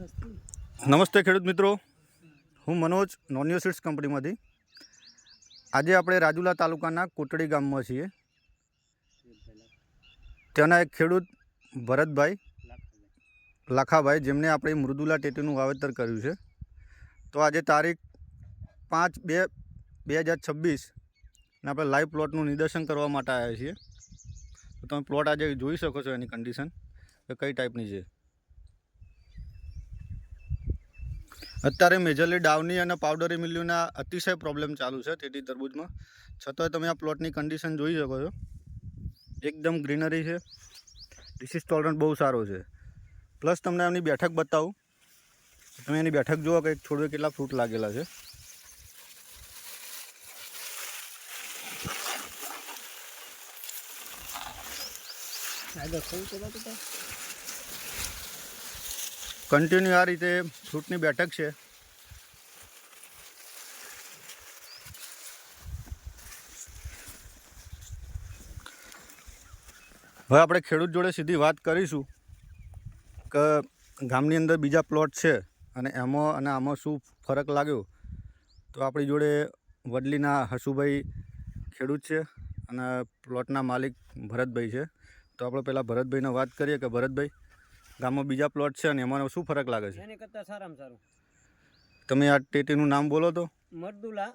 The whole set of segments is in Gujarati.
નમસ્તે ખેડૂત મિત્રો, હું મનોજ નોનિયો સીડ્સ કંપનીમાંથી. આજે આપણે રાજુલા તાલુકાના કોટડી ગામમાં છીએ. ત્યાંના એક ખેડૂત ભરતભાઈ લાખાભાઈ, જેમને આપણે મૃદુલા ટેટીનું વાવેતર કર્યું છે. તો આજે તારીખ 5/2/2026 ને આપણે લાઈવ પ્લોટનું નિદર્શન કરવા માટે આવ્યા છીએ. તો તમે પ્લોટ આજે જોઈ શકો છો, એની કન્ડિશન કે કઈ ટાઈપની છે. અત્યારે મેજરલી ડાઉની અને પાવડરી મિલ્યુના અતિશય પ્રોબ્લેમ ચાલુ છે ટેટી તરબૂચમાં. છતાંય તમે આ પ્લોટની કન્ડિશન જોઈ શકો છો, એકદમ ગ્રીનરી છે. ડિસીઝ ટોલરન્ટ બહુ સારો છે. પ્લસ તમને એમની બેઠક બતાવું. તમે એની બેઠક જુઓ કે છોડવે કેટલા ફ્રૂટ લાગેલા છે. કન્ટિન્યુ આ રીતે ફ્રૂટની બેઠક છે. હવે આપણે ખેડૂત જોડે સીધી વાત કરીશું કે ગામની અંદર બીજા પ્લોટ છે અને એમાં અને આમાં શું ફરક લાગ્યો. તો આપણી જોડે વડલીના હસુભાઈ ખેડૂત છે અને પ્લોટના માલિક ભરતભાઈ છે. તો આપણે પહેલાં ભરતભાઈને વાત કરીએ કે ભરતભાઈ, ગામમાં બીજા પ્લોટ છે અને એમાં શું ફરક લાગે છે? એની કરતાં સારામાં સારું. તમે આ ટેટીનું નામ બોલો તો. મરદુલા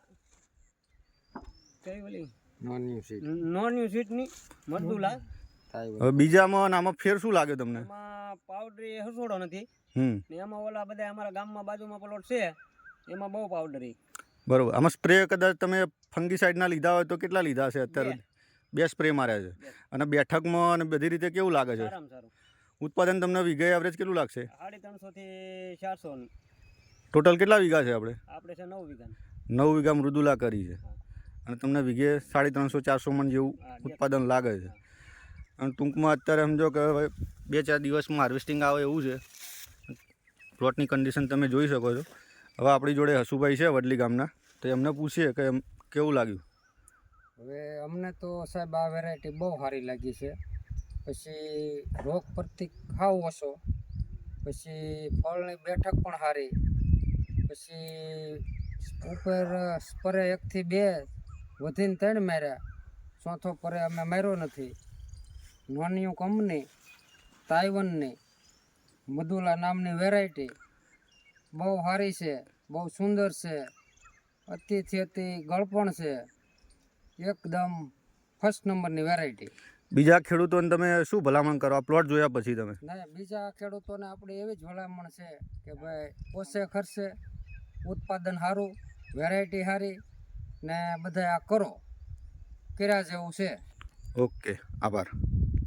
કઈ ઓલી નોન્યુ સીટની મરદુલા. હવે બીજામાં અને આમાં ફેર શું લાગે તમને? એમાં પાવડરી હસોડો નથી ને એમાં ઓલા બધા અમારા ગામમાં બાજુમાં પ્લોટ છે એમાં બહુ પાવડરી. બરોબર. આમાં સ્પ્રે કદાચ તમે ફંગીસાઇડના લીધા હોય તો કેટલા લીધા છે અત્યારે? 2 સ્પ્રે માર્યા છે. અને બેઠકમાં અને બધી રીતે કેવું લાગે છે? સારામાં સારું. ઉત્પાદન તમને વીઘે એવરેજ કેટલું લાગશે? 350 થી 400. ટોટલ કેટલા વીઘા છે આપણે? આપણે છે 9 વીઘા. 9 વીઘા મૃદુલા કરી છે અને તમને વીઘે 350-400 મણ જેવું ઉત્પાદન લાગે છે. અને ટૂંકમાં અત્યારે સમજો કે 2-4 દિવસમાં હાર્વેસ્ટિંગ આવે એવું છે. પ્લોટની કન્ડિશન તમે જોઈ શકો છો. હવે આપણી જોડે હસુભાઈ છે વડલી ગામના, તો એમને પૂછીએ કે કેવું લાગ્યું. હવે અમને તો સાહેબ આ વેરાયટી બહુ સારી લાગી છે. પછી રોગ પ્રતિકાર ઓછો, પછી ફળની બેઠક પણ સારી, પછી ઉપર સ્પ્રે 1 થી 2 વધીને 3 માર્યા, ચોથો પરે અમે માર્યો નથી. નોનિયો કંપની તાઇવાનની મૃદુલા નામની વેરાયટી બહુ સારી છે, બહુ સુંદર છે, અતિથી અતિ ગળપણ છે, એકદમ ફર્સ્ટ નંબરની વેરાયટી. બીજા ખેડૂતોને તમે શું ભલામણ કરો આ પ્લોટ જોયા પછી? તમે ના, બીજા ખેડૂતોને આપણે એવી જ ભલામણ છે કે ભાઈ ઓછે ખર્ચે ઉત્પાદન સારું, વેરાયટી સારી ને બધા આ કરો, કર્યા જેવું છે. ઓકે, આભાર.